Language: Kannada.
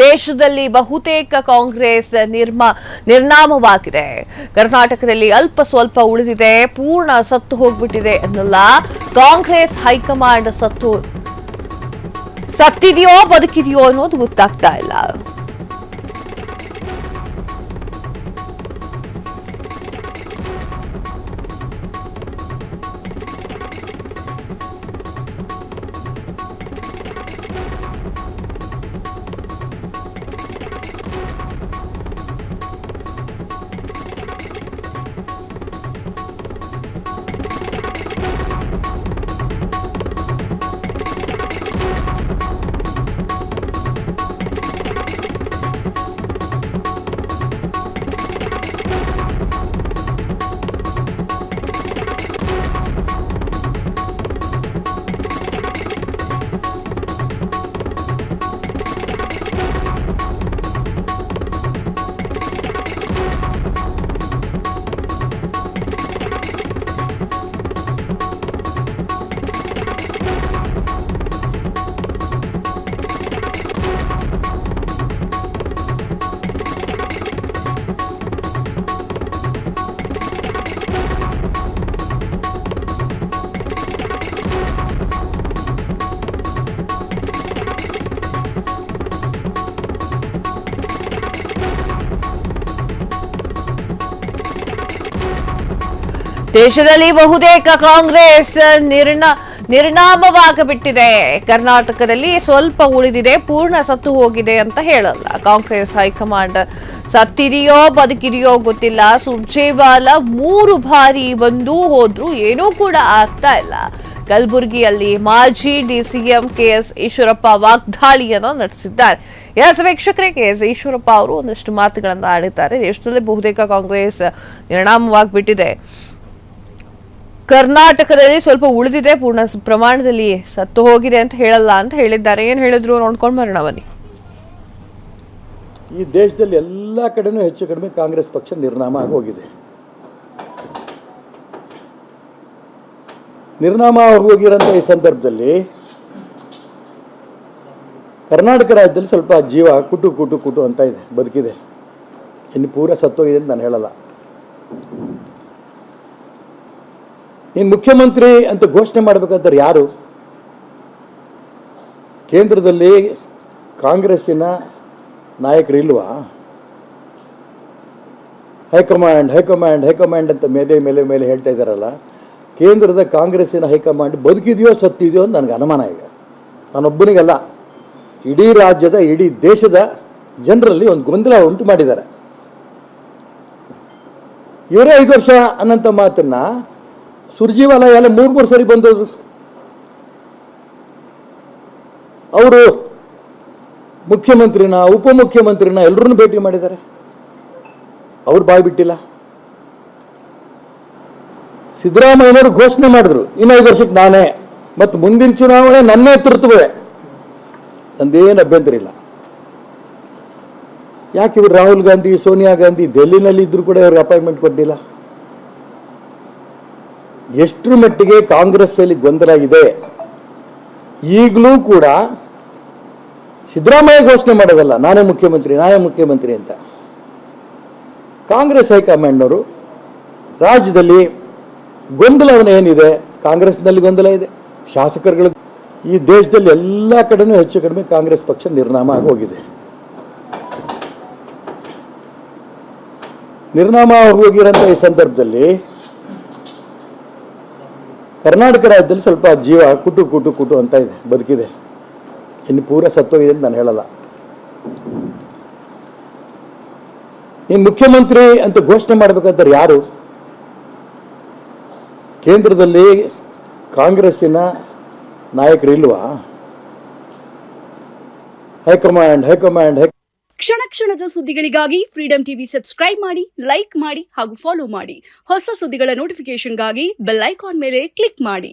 ದೇಶದಲ್ಲಿ ಬಹುತೇಕ ಕಾಂಗ್ರೆಸ್ ನಿರ್ನಾಮವಾಗಿದೆ. ಕರ್ನಾಟಕದಲ್ಲಿ ಅಲ್ಪ ಸ್ವಲ್ಪ ಉಳಿದಿದೆ, ಪೂರ್ಣ ಸತ್ತು ಹೋಗ್ಬಿಟ್ಟಿದೆ ಅನ್ನಲ್ಲ. ಕಾಂಗ್ರೆಸ್ ಹೈಕಮಾಂಡ್ ಸತ್ತಿದೆಯೋ ಬದುಕಿದೆಯೋ ಅನ್ನೋದು ಗೊತ್ತಾಗ್ತಾ ಇಲ್ಲ. ದೇಶದಲ್ಲಿ ಬಹುತೇಕ ಕಾಂಗ್ರೆಸ್ ನಿರ್ನಾಮವಾಗಬಿಟ್ಟಿದೆ. ಕರ್ನಾಟಕದಲ್ಲಿ ಸ್ವಲ್ಪ ಉಳಿದಿದೆ, ಪೂರ್ಣ ಸತ್ತು ಹೋಗಿದೆ ಅಂತ ಹೇಳಲ್ಲ. ಕಾಂಗ್ರೆಸ್ ಹೈಕಮಾಂಡ್ ಸತ್ತಿದೆಯೋ ಬದುಕಿದೆಯೋ ಗೊತ್ತಿಲ್ಲ. ಸುರ್ಜೇವಾಲಾ 3 ಬಾರಿ ಬಂದು ಹೋದ್ರು, ಏನೂ ಕೂಡ ಆಗ್ತಾ ಇಲ್ಲ. ಕಲಬುರಗಿಯಲ್ಲಿ ಮಾಜಿ ಡಿಸಿಎಂ ಕೆಎಸ್ ಈಶ್ವರಪ್ಪ ವಾಗ್ದಾಳಿಯನ್ನ ನಡೆಸಿದ್ದಾರೆ. ವೀಕ್ಷಕರೇ, ಕೆಎಸ್ ಈಶ್ವರಪ್ಪ ಅವರು ಒಂದಷ್ಟು ಮಾತುಗಳನ್ನು ಆಡಿದ್ದಾರೆ. ದೇಶದಲ್ಲಿ ಬಹುತೇಕ ಕಾಂಗ್ರೆಸ್ ನಿರ್ನಾಮವಾಗ್ಬಿಟ್ಟಿದೆ, ಕರ್ನಾಟಕದಲ್ಲಿ ಸ್ವಲ್ಪ ಉಳಿದಿದೆ, ಪೂರ್ಣ ಪ್ರಮಾಣದಲ್ಲಿ ಸತ್ತು ಹೋಗಿದೆ ಅಂತ ಹೇಳಲ್ಲ ಅಂತ ಹೇಳಿದ್ದಾರೆ. ಏನ್ ಹೇಳಿದ್ರು ನೋಡ್ಕೊಂಡು ಬರೋಣ ಬನ್ನಿ. ಈ ದೇಶದಲ್ಲಿ ಎಲ್ಲ ಕಡೆನೂ ಹೆಚ್ಚು ಕಡಿಮೆ ಕಾಂಗ್ರೆಸ್ ಪಕ್ಷ ನಿರ್ನಾಮ ಆಗಿ ಹೋಗಿದೆ. ನಿರ್ನಾಮ ಹೋಗಿರೋಂಥ ಈ ಸಂದರ್ಭದಲ್ಲಿ ಕರ್ನಾಟಕ ರಾಜ್ಯದಲ್ಲಿ ಸ್ವಲ್ಪ ಜೀವ ಕುಟು ಅಂತ ಇದೆ, ಬದುಕಿದೆ. ಇನ್ನು ಪೂರ ಸತ್ತೋಗಿದೆ ಅಂತ ನಾನು ಹೇಳಲ್ಲ. ಇನ್ನು ಮುಖ್ಯಮಂತ್ರಿ ಅಂತ ಘೋಷಣೆ ಮಾಡಬೇಕಾದ್ರೆ ಯಾರು? ಕೇಂದ್ರದಲ್ಲಿ ಕಾಂಗ್ರೆಸ್ಸಿನ ನಾಯಕರು ಇಲ್ವಾ? ಹೈಕಮಾಂಡ್ ಅಂತ ಮೇಲೆ ಹೇಳ್ತಾ ಇದ್ದಾರಲ್ಲ. ಕೇಂದ್ರದ ಕಾಂಗ್ರೆಸ್ಸಿನ ಹೈಕಮಾಂಡ್ ಬದುಕಿದೆಯೋ ಸತ್ತಿದೆಯೋ ಅಂತ ನನಗೆ ಅನುಮಾನ ಇದೆ. ನಾನೊಬ್ಬನಿಗಲ್ಲ, ಇಡೀ ರಾಜ್ಯದ ಇಡೀ ದೇಶದ ಜನರಲ್ಲಿ ಒಂದು ಗೊಂದಲ ಉಂಟು ಮಾಡಿದ್ದಾರೆ. ಇವರೇ 5 ವರ್ಷ ಅನ್ನೋಂಥ ಮಾತನ್ನ ಸುರ್ಜೇವಾಲಾ ಎಲ್ಲ 3 ಸರಿ ಬಂದವರು. ಅವರು ಮುಖ್ಯಮಂತ್ರಿನ ಉಪಮುಖ್ಯಮಂತ್ರಿನ ಎಲ್ಲರನ್ನೂ ಭೇಟಿ ಮಾಡಿದ್ದಾರೆ. ಅವ್ರು ಬಾಯಿ ಬಿಟ್ಟಿಲ್ಲ. ಸಿದ್ದರಾಮಯ್ಯನವರು ಘೋಷಣೆ ಮಾಡಿದ್ರು, ಇನ್ನು 5 ವರ್ಷಕ್ಕೆ ನಾನೇ, ಮತ್ತು ಮುಂದಿನ ಚುನಾವಣೆ ನನ್ನ ನೇತೃತ್ವವೇ, ನಂದೇನು ಅಭ್ಯಂತರ ಇಲ್ಲ. ಯಾಕೆ ಇವರು ರಾಹುಲ್ ಗಾಂಧಿ ಸೋನಿಯಾ ಗಾಂಧಿ ಡೆಲ್ಲಿನಲ್ಲಿ ಇದ್ದರೂ ಕೂಡ ಅವ್ರಿಗೆ ಅಪಾಯಿಂಟ್ಮೆಂಟ್ ಕೊಟ್ಟಿಲ್ಲ? ಎಷ್ಟರ ಮಟ್ಟಿಗೆ ಕಾಂಗ್ರೆಸ್ಸಲ್ಲಿ ಗೊಂದಲ ಇದೆ. ಈಗಲೂ ಕೂಡ ಸಿದ್ದರಾಮಯ್ಯ ಘೋಷಣೆ ಮಾಡೋದಲ್ಲ, ನಾನೇ ಮುಖ್ಯಮಂತ್ರಿ ಅಂತ. ಕಾಂಗ್ರೆಸ್ ಹೈಕಮಾಂಡ್ನವರು ರಾಜ್ಯದಲ್ಲಿ ಗೊಂದಲವನ್ನು ಏನಿದೆ, ಕಾಂಗ್ರೆಸ್ನಲ್ಲಿ ಗೊಂದಲ ಇದೆ, ಶಾಸಕರುಗಳು. ಈ ದೇಶದಲ್ಲಿ ಎಲ್ಲ ಕಡೆನೂ ಹೆಚ್ಚು ಕಡಿಮೆ ಕಾಂಗ್ರೆಸ್ ಪಕ್ಷ ನಿರ್ನಾಮ ಆಗಿ ಹೋಗಿದೆ. ನಿರ್ನಾಮ ಹೋಗಿರೋಂಥ ಈ ಸಂದರ್ಭದಲ್ಲಿ ಕರ್ನಾಟಕ ರಾಜ್ಯದಲ್ಲಿ ಸ್ವಲ್ಪ ಜೀವ ಕುಟು ಅಂತ ಇದೆ, ಬದುಕಿದೆ. ಇನ್ನು ಪೂರ ಸತ್ತೋಗಿದೆ ಅಂತ ನಾನು ಹೇಳಲ್ಲ. ಇನ್ನು ಮುಖ್ಯಮಂತ್ರಿ ಅಂತ ಘೋಷಣೆ ಮಾಡಬೇಕಾದ್ರೆ ಯಾರು? ಕೇಂದ್ರದಲ್ಲಿ ಕಾಂಗ್ರೆಸ್ಸಿನ ನಾಯಕರು ಇಲ್ವಾ? ಹೈಕಮಾಂಡ್ ಕ್ಷಣ ಕ್ಷಣದ ಸುದ್ದಿಗಳಿಗಾಗಿ ಫ್ರೀಡಂ ಟಿವಿ ಸಬ್ಸ್ಕ್ರೈಬ್ ಮಾಡಿ, ಲೈಕ್ ಮಾಡಿ ಹಾಗೂ ಫಾಲೋ ಮಾಡಿ. ಹೊಸ ಸುದ್ದಿಗಳ ನೋಟಿಫಿಕೇಶನ್ಗಾಗಿ ಬೆಲ್ ಐಕಾನ್ ಮೇಲೆ ಕ್ಲಿಕ್ ಮಾಡಿ.